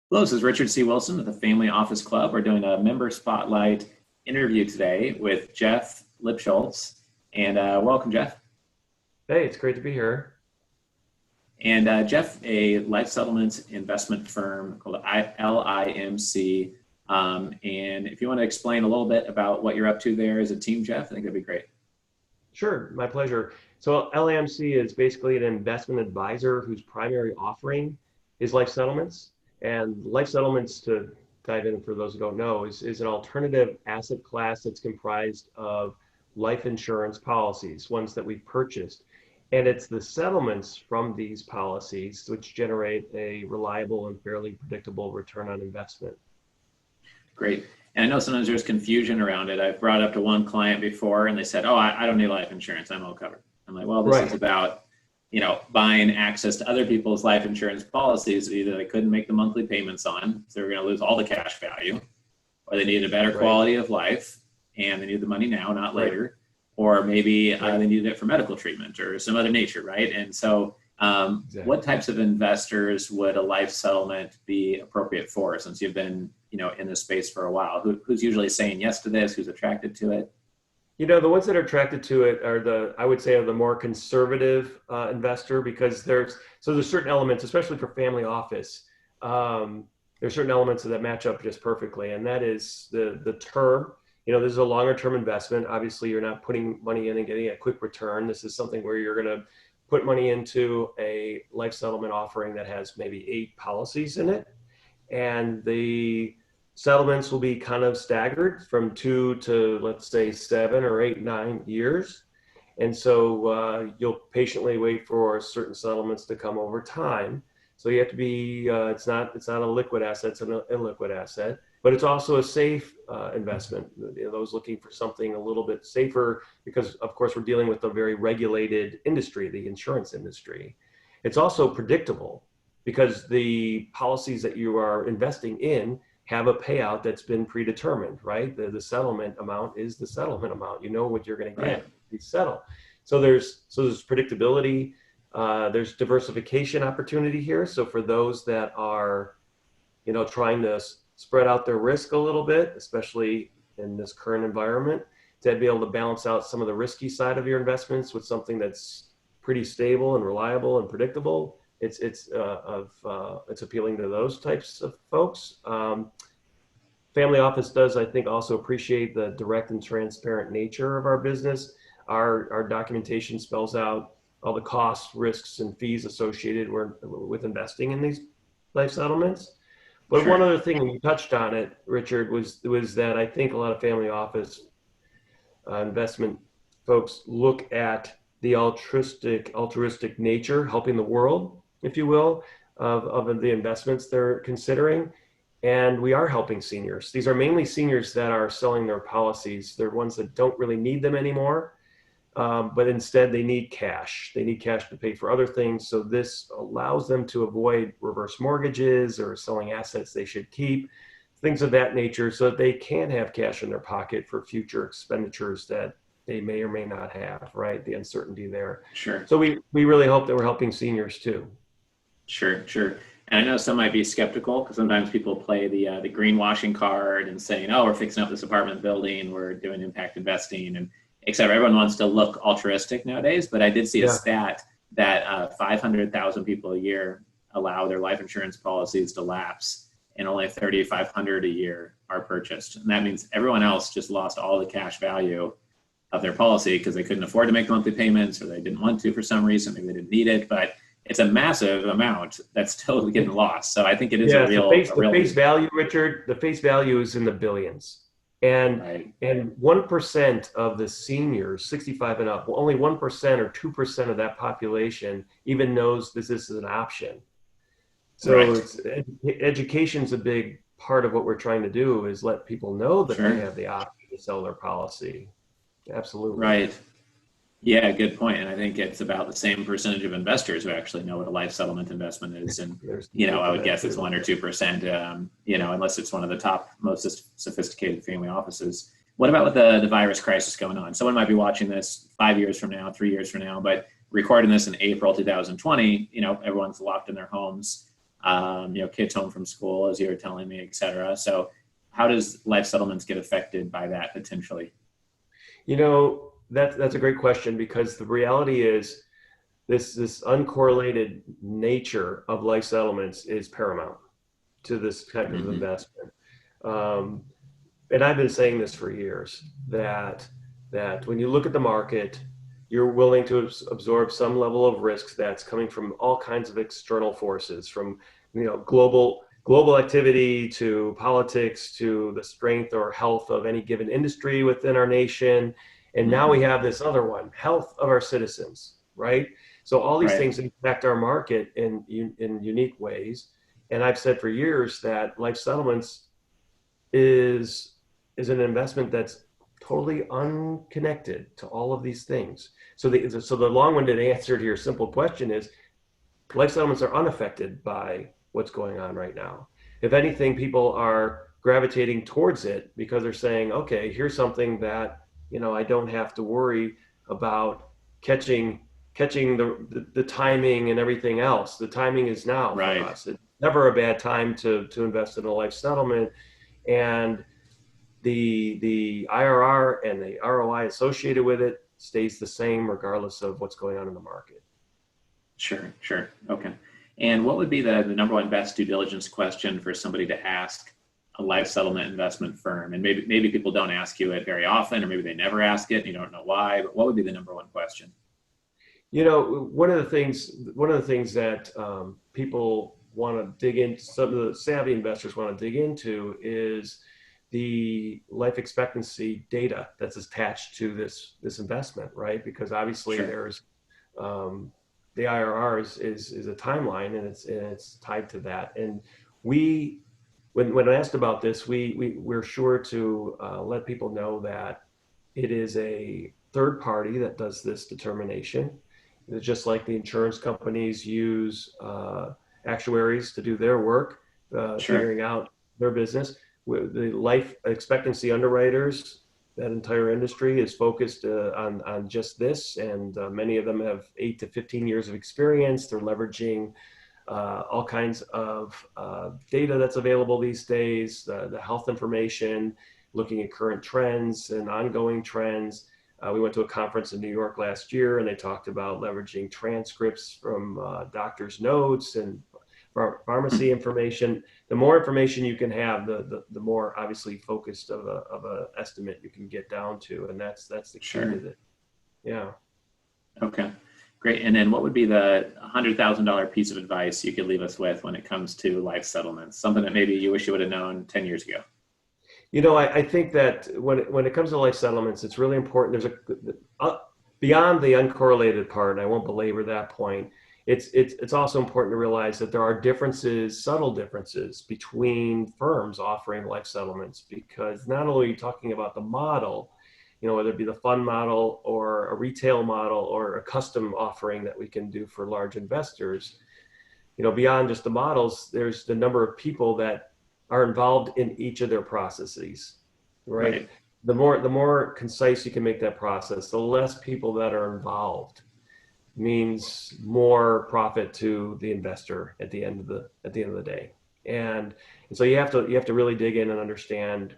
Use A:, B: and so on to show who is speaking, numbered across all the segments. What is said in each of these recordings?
A: Hello, this is Richard C. Wilson with the Family Office Club. We're doing a member spotlight interview today with Jeff Lipschultz. And welcome, Jeff.
B: Hey, it's great to be here.
A: And Jeff, a life settlements investment firm called LIMC. And if you want to explain a little bit about what you're up to there as a team, Jeff, I think that'd be great.
B: Sure, my pleasure. So LAMC is basically an investment advisor whose primary offering is life settlements. And life settlements, to dive in for those who don't know, is an alternative asset class that's comprised of life insurance policies, ones that we've purchased. And it's the settlements from these policies which generate a reliable and fairly predictable return on investment.
A: Great. And I know sometimes there's confusion around it. I've brought up to one client before and they said, oh, I don't need life insurance. I'm all covered. I'm like, well, this is about, buying access to other people's life insurance policies that either they couldn't make the monthly payments on, so they're going to lose all the cash value, or they needed a better quality of life and they need the money now, not later, or maybe they needed it for medical treatment or some other nature, right? And so what types of investors would a life settlement be appropriate for, since you've been in this space for a while? Who's usually saying yes to this? Who's attracted to it?
B: The ones that are attracted to it are I would say, are the more conservative investor, because there's certain elements, especially for family office, there's certain elements that match up just perfectly. And that is the term. This is a longer term investment. Obviously, you're not putting money in and getting a quick return. This is something where you're going to put money into a life settlement offering that has maybe 8 policies in it. And the settlements will be kind of staggered from 2 to, let's say, 7 or 8, 9 years. And so you'll patiently wait for certain settlements to come over time. So you have to be, it's not a liquid asset, it's an illiquid asset, but it's also a safe investment. Those looking for something a little bit safer, because of course we're dealing with a very regulated industry, the insurance industry. It's also predictable because the policies that you are investing in have a payout that's been predetermined, right? The settlement amount is the settlement amount. You know what you're going to get. You settle. So there's predictability. There's diversification opportunity here. So for those that are, trying to spread out their risk a little bit, especially in this current environment, to be able to balance out some of the risky side of your investments with something that's pretty stable and reliable and predictable. It's appealing to those types of folks. Family office does, I think, also appreciate the direct and transparent nature of our business. Our documentation spells out all the costs, risks, and fees associated with investing in these life settlements. But one other thing, and you touched on it, Richard, was that I think a lot of family office investment folks look at the altruistic nature, helping the world, if you will, of the investments they're considering. And we are helping seniors. These are mainly seniors that are selling their policies. They're ones that don't really need them anymore, but instead they need cash. They need cash to pay for other things. So this allows them to avoid reverse mortgages or selling assets they should keep, things of that nature, so that they can have cash in their pocket for future expenditures that they may or may not have, right? The uncertainty there.
A: Sure.
B: So we really hope that we're helping seniors too.
A: Sure. And I know some might be skeptical because sometimes people play the greenwashing card and saying, oh, we're fixing up this apartment building, we're doing impact investing, and et cetera. Everyone wants to look altruistic nowadays, but I did see a stat that 500,000 people a year allow their life insurance policies to lapse, and only 3,500 a year are purchased. And that means everyone else just lost all the cash value of their policy because they couldn't afford to make monthly payments, or they didn't want to for some reason, maybe they didn't need it, but it's a massive amount that's totally getting lost. So I think it is a real
B: face value, Richard. The face value is in the billions, and 1% of the seniors, 65 and up, only 1% or 2% of that population even knows this is an option. So education's a big part of what we're trying to do, is let people know that they have the option to sell their policy. Absolutely.
A: Right. Yeah, good point. And I think it's about the same percentage of investors who actually know what a life settlement investment is. And, I would guess it's 1 or 2%, unless it's one of the top, most sophisticated family offices. What about with the virus crisis going on? Someone might be watching this 5 years from now, 3 years from now, but recording this in April 2020, everyone's locked in their homes. kids home from school, as you were telling me, et cetera. So how does life settlements get affected by that potentially?
B: That's a great question, because the reality is this uncorrelated nature of life settlements is paramount to this type of investment. And I've been saying this for years, that when you look at the market, you're willing to absorb some level of risks that's coming from all kinds of external forces, from global activity to politics to the strength or health of any given industry within our nation. And now we have this other one, health of our citizens, right? So all these things impact our market in unique ways. And I've said for years that life settlements is an investment that's totally unconnected to all of these things. So the long-winded answer to your simple question is life settlements are unaffected by what's going on right now. If anything, people are gravitating towards it because they're saying, okay, here's something that, I don't have to worry about catching the timing and everything else. The timing is now for us. It's never a bad time to invest in a life settlement. And the IRR and the ROI associated with it stays the same regardless of what's going on in the market.
A: Sure. Okay. And what would be the number one best due diligence question for somebody to ask a life settlement investment firm? And maybe people don't ask you it very often, or maybe they never ask it and you don't know why, but what would be the number one question?
B: One of the things that people want to dig into, some of the savvy investors want to dig into, is the life expectancy data that's attached to this investment, right? Because obviously there's the IRR is a timeline, and it's tied to that. And when asked about this, we're sure to let people know that it is a third party that does this determination. It's just like the insurance companies use actuaries to do their work, figuring out their business. The life expectancy underwriters, that entire industry is focused on just this, and many of them have 8 to 15 years of experience. They're leveraging all kinds of data that's available these days, the health information, looking at current trends and ongoing trends. We went to a conference in New York last year, and they talked about leveraging transcripts from doctors' notes and pharmacy information. The more information you can have, the more obviously focused of a estimate you can get down to, and that's the key to it. Yeah.
A: Okay, great. And then what would be the $100,000 piece of advice you could leave us with when it comes to life settlements? Something that maybe you wish you would have known 10 years ago.
B: I think that when it comes to life settlements, it's really important. There's beyond the uncorrelated part, and I won't belabor that point. It's also important to realize that there are subtle differences between firms offering life settlements, because not only are you talking about the model, whether it be the fund model or a retail model or a custom offering that we can do for large investors, beyond just the models, there's the number of people that are involved in each of their processes, right? The more concise you can make that process, the less people that are involved means more profit to the investor at the end of the day. And so you have to really dig in and understand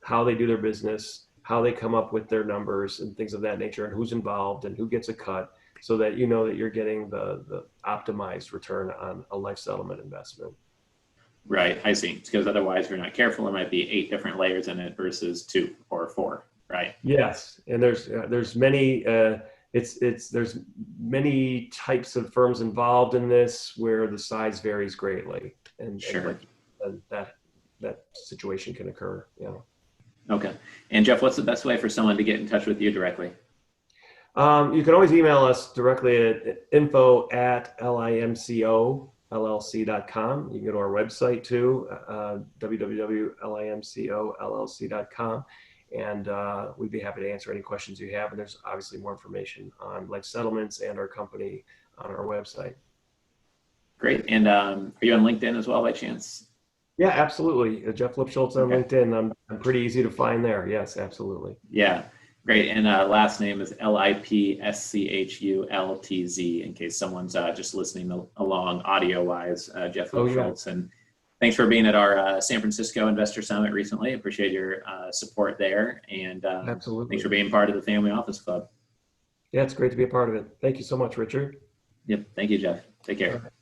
B: how they do their business, how they come up with their numbers and things of that nature, and who's involved and who gets a cut, so that that you're getting the optimized return on a life settlement investment.
A: Right, I see. Because otherwise, if you're not careful, there might be 8 different layers in it versus 2 or 4, right?
B: Yes, and there's many there's many types of firms involved in this where the size varies greatly, and that situation can occur. Yeah. Okay.
A: And Jeff, what's the best way for someone to get in touch with you directly?
B: You can always email us directly at info@limcollc.com. You can go to our website too, www.limcollc.com, and we'd be happy to answer any questions you have. And there's obviously more information on life settlements and our company on our website.
A: Great. And are you on LinkedIn as well by chance?
B: Yeah, absolutely. Jeff Lipschultz on LinkedIn. I'm pretty easy to find there. Yes, absolutely.
A: Yeah. Great. And last name is Lipschultz, in case someone's just listening along audio-wise, Jeff Lipschultz. And thanks for being at our San Francisco Investor Summit recently. Appreciate your support there. And
B: Absolutely.
A: Thanks for being part of the Family Office Club.
B: Yeah, it's great to be a part of it. Thank you so much, Richard.
A: Yep. Thank you, Jeff. Take care.